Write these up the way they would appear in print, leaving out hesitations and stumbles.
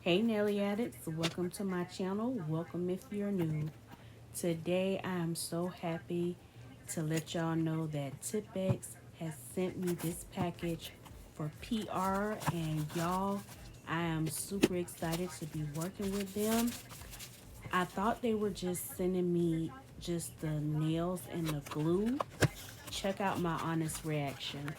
Hey Nelly Addicts, welcome to my channel. Welcome if you're new. Today I am so happy to let y'all know that Tipex has sent me this package for PR, and y'all, I am super excited to be working with them. I thought they were just sending me just the nails and the glue. Check out my honest reaction.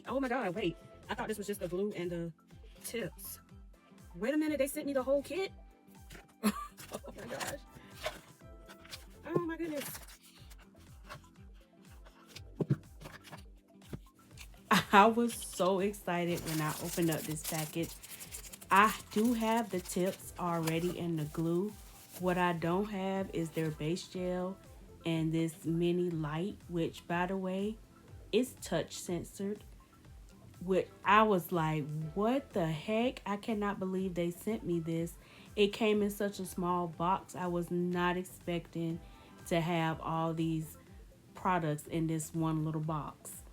Oh my god, wait. I thought this was just the glue and the tips. Wait a minute, they sent me the whole kit? Oh my gosh. Oh my goodness. I was so excited when I opened up this package. I do have the tips already and the glue. What I don't have is their base gel and this mini light, which by the way, is touch censored. Which I was like, what the heck? I cannot believe they sent me this. It came in such a small box. I was not expecting to have all these products in this one little box.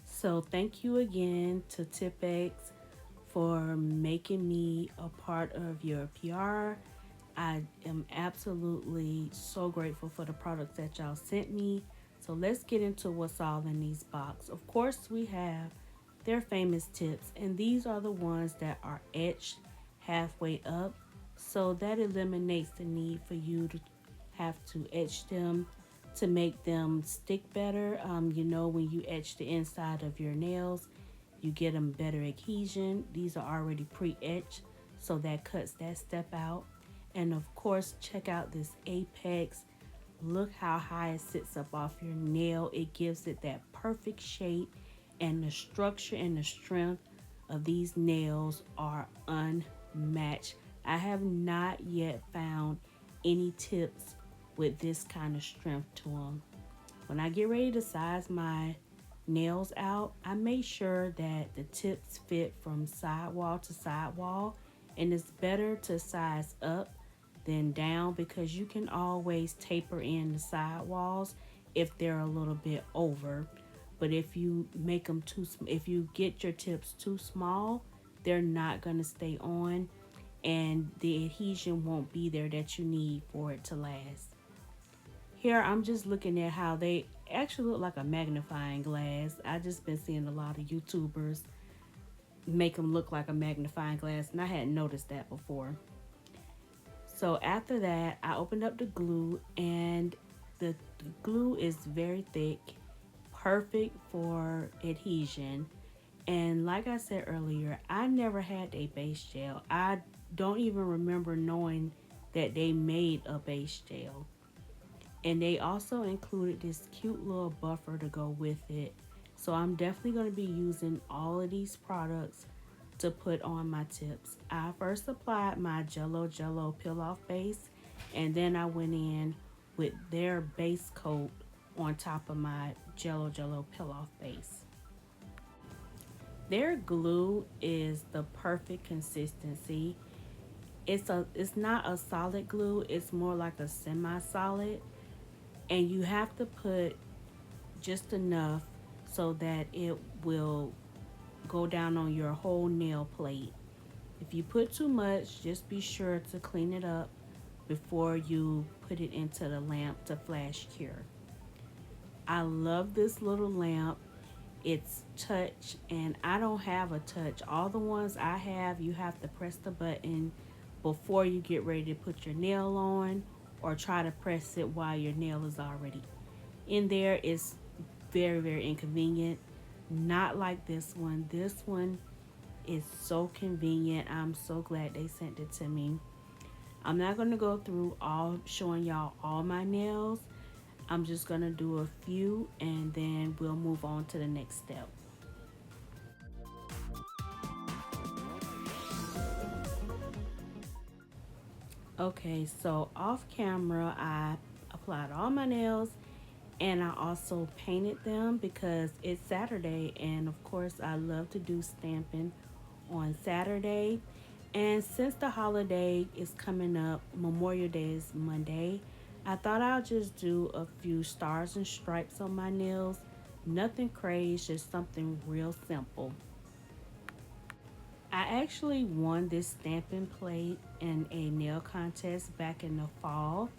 So thank you again to Tipex for making me a part of your PR. I am absolutely so grateful for the products that y'all sent me. So let's get into what's all in these boxes. Of course, we have their famous tips, and these are the ones that are etched halfway up. So that eliminates the need for you to have to etch them to make them stick better. When you etch the inside of your nails, you get them better adhesion. These are already pre-etched, so that cuts that step out. And of course, check out this apex. Look how high it sits up off your nail. It gives it that perfect shape, and the structure and the strength of these nails are unmatched. I have not yet found any tips with this kind of strength to them. When I get ready to size my nails out, I make sure that the tips fit from sidewall to sidewall, and it's better to size up than down because you can always taper in the sidewalls if they're a little bit over. But if you make them if you get your tips too small, they're not going to stay on, and the adhesion won't be there that you need for it to last. Here I'm just looking at how they actually look like a magnifying glass. I just been seeing a lot of YouTubers make them look like a magnifying glass, and I hadn't noticed that before. So after that, I opened up the glue, and the glue is very thick, perfect for adhesion. And like I said earlier, I never had a base gel. I don't even remember knowing that they made a base gel. And they also included this cute little buffer to go with it. So I'm definitely going to be using all of these products to put on my tips. I first applied my Jello peel off base, and then I went in with their base coat on top of my Jello peel off base. Their glue is the perfect consistency. It's not a solid glue, it's more like a semi-solid, and you have to put just enough so that it will go down on your whole nail plate. If you put too much, just be sure to clean it up before you put it into the lamp to flash cure. I love this little lamp. It's touch, and I don't have a touch. All the ones I have, you have to press the button before you get ready to put your nail on, or try to press it while your nail is already in there. It's very, very inconvenient. Not like this one. This one is so convenient. I'm so glad they sent it to me. I'm not going to go through all showing y'all all my nails. I'm just going to do a few, and then we'll move on to the next step. Okay, so off camera, I applied all my nails, and I also painted them because it's Saturday, and of course I love to do stamping on Saturday. And since the holiday is coming up, Memorial Day is Monday, I thought I'll just do a few stars and stripes on my nails. Nothing crazy, just something real simple. I actually won this stamping plate in a nail contest back in the fall.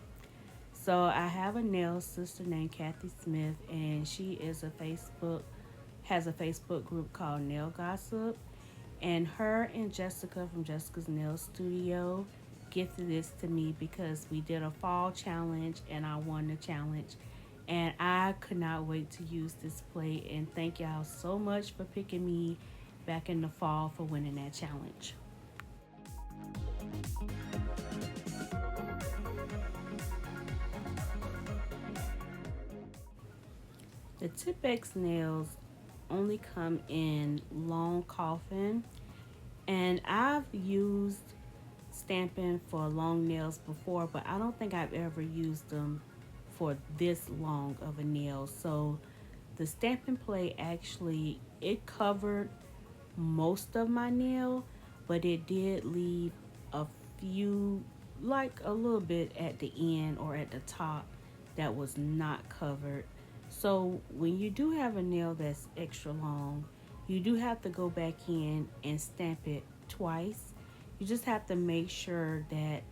So I have a nail sister named Kathy Smith, and she is a Facebook has a Facebook group called Nail Gossip. And her and Jessica from Jessica's Nail Studio gifted this to me because we did a fall challenge and I won the challenge. And I could not wait to use this plate. And thank y'all so much for picking me back in the fall for winning that challenge. The Tipex nails only come in long coffin, and I've used stamping for long nails before, but I don't think I've ever used them for this long of a nail. So the stamping plate actually it covered most of my nail, but it did leave a few, like a little bit at the end or at the top that was not covered. So when you do have a nail that's extra long, you do have to go back in and stamp it twice. You just have to make sure that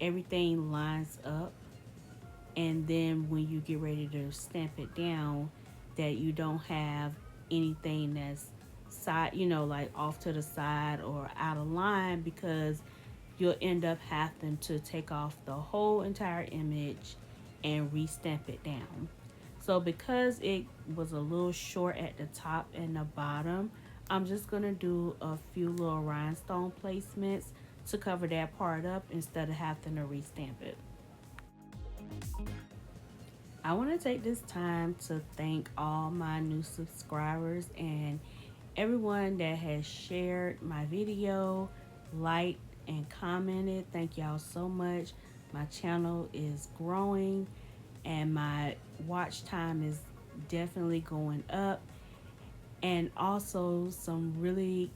everything lines up, and then when you get ready to stamp it down, that you don't have anything that's side, like off to the side or out of line, because you'll end up having to take off the whole entire image and restamp it down. So because it was a little short at the top and the bottom, I'm just going to do a few little rhinestone placements to cover that part up instead of having to restamp it. I want to take this time to thank all my new subscribers and everyone that has shared my video, liked, and commented. Thank y'all so much. My channel is growing and my watch time is definitely going up. And also, some really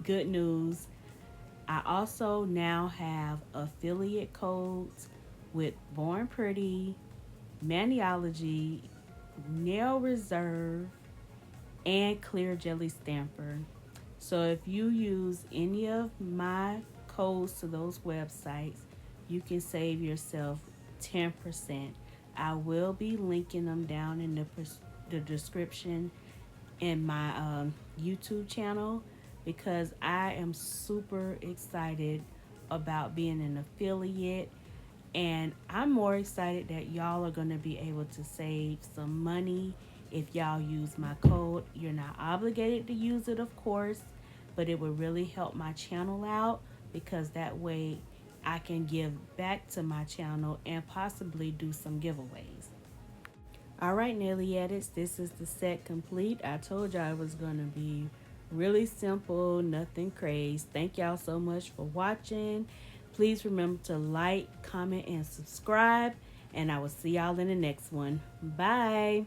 good news. I also now have affiliate codes with Born Pretty, Maniology, Nail Reserve, and Clear Jelly Stamper. So if you use any of my codes to those websites, you can save yourself 10%. I will be linking them down in the description in my YouTube channel, because I am super excited about being an affiliate, and I'm more excited that y'all are going to be able to save some money if y'all use my code. You're not obligated to use it, of course, but it would really help my channel out, because that way I can give back to my channel and possibly do some giveaways. Alright, Naily Addicts, this is the set complete. I told y'all it was going to be really simple, nothing crazy. Thank y'all so much for watching. Please remember to like, comment, and subscribe. And I will see y'all in the next one. Bye.